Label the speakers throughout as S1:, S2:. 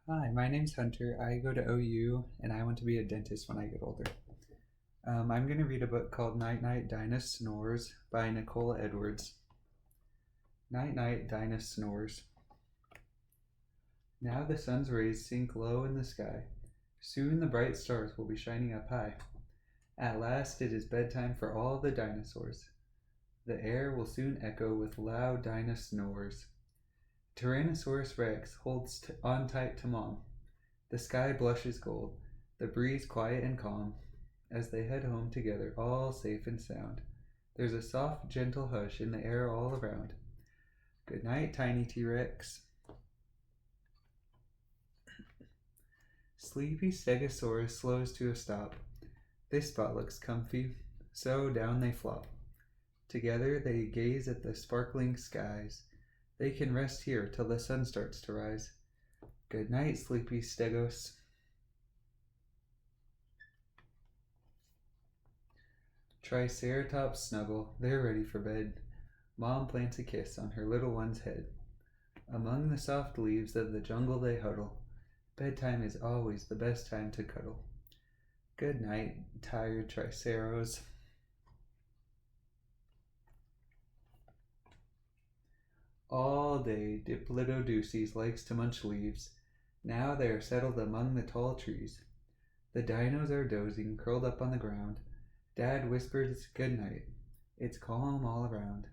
S1: Hi, my name's Hunter. I go to OU and I want to be a dentist when I get older. I'm going to read a book called Night Night Dino-Snores by Nicola Edwards. Night Night Dino-Snores. Now the sun's rays sink low in the sky. Soon the bright stars will be shining up high. At last it is bedtime for all the dinosaurs. The air will soon echo with loud dino-snores. Tyrannosaurus Rex holds on tight to Mom. The sky blushes gold, the breeze quiet and calm, as they head home together, all safe and sound. There's a soft, gentle hush in the air all around. Good night, tiny T-Rex. Sleepy Stegosaurus slows to a stop. This spot looks comfy, so down they flop. Together they gaze at the sparkling skies. They can rest here till the sun starts to rise. Good night, sleepy Stegos. Triceratops snuggle, they're ready for bed. Mom plants a kiss on her little one's head. Among the soft leaves of the jungle they huddle. Bedtime is always the best time to cuddle. Good night, tired Triceros. All day Diplodocus likes to munch leaves. Now they are settled among the tall trees. The dinos are dozing, curled up on the ground. Dad whispers good night. It's calm all around.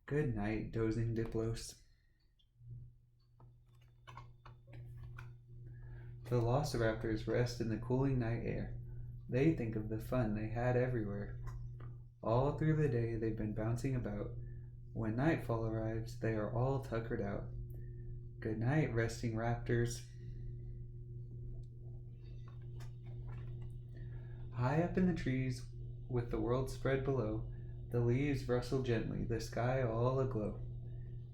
S1: Good night, dozing Diplos. The velociraptors rest in the cooling night air. They think of the fun they had everywhere. All through the day they've been bouncing about. When nightfall arrives, they are all tuckered out. Good night, resting raptors. High up in the trees, with the world spread below, the leaves rustle gently, the sky all aglow.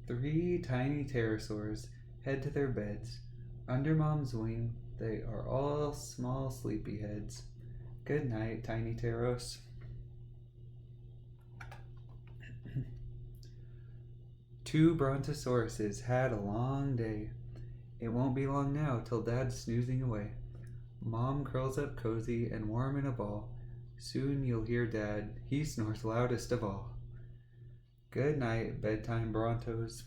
S1: 3 tiny pterosaurs head to their beds. Under Mom's wing, they are all small sleepy heads. Good night, tiny pteros. Two brontosauruses had a long day. It won't be long now till Dad's snoozing away. Mom curls up cozy and warm in a ball. Soon you'll hear Dad, he snores loudest of all. Good night, bedtime Brontos.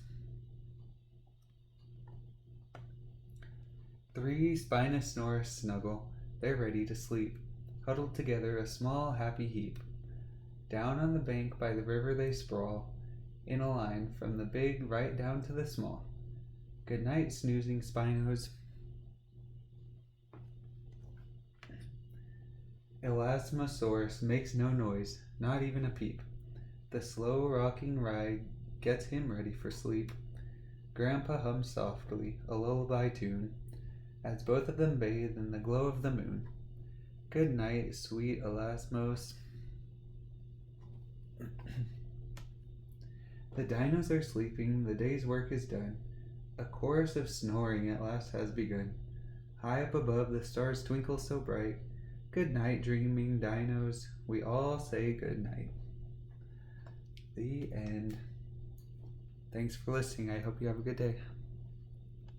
S1: 3 Spinosaurus snuggle, they're ready to sleep. Huddled together a small happy heap. Down on the bank by the river they sprawl, in a line from the big right down to the small. Good night, snoozing Spinos. Elasmosaurus makes no noise, not even a peep. The slow rocking ride gets him ready for sleep. Grandpa hums softly a lullaby tune as both of them bathe in the glow of the moon. Good night, sweet Elasmos. The dinos are sleeping, the day's work is done. A chorus of snoring at last has begun. High up above, the stars twinkle so bright. Good night, dreaming dinos. We all say good night. The end. Thanks for listening. I hope you have a good day.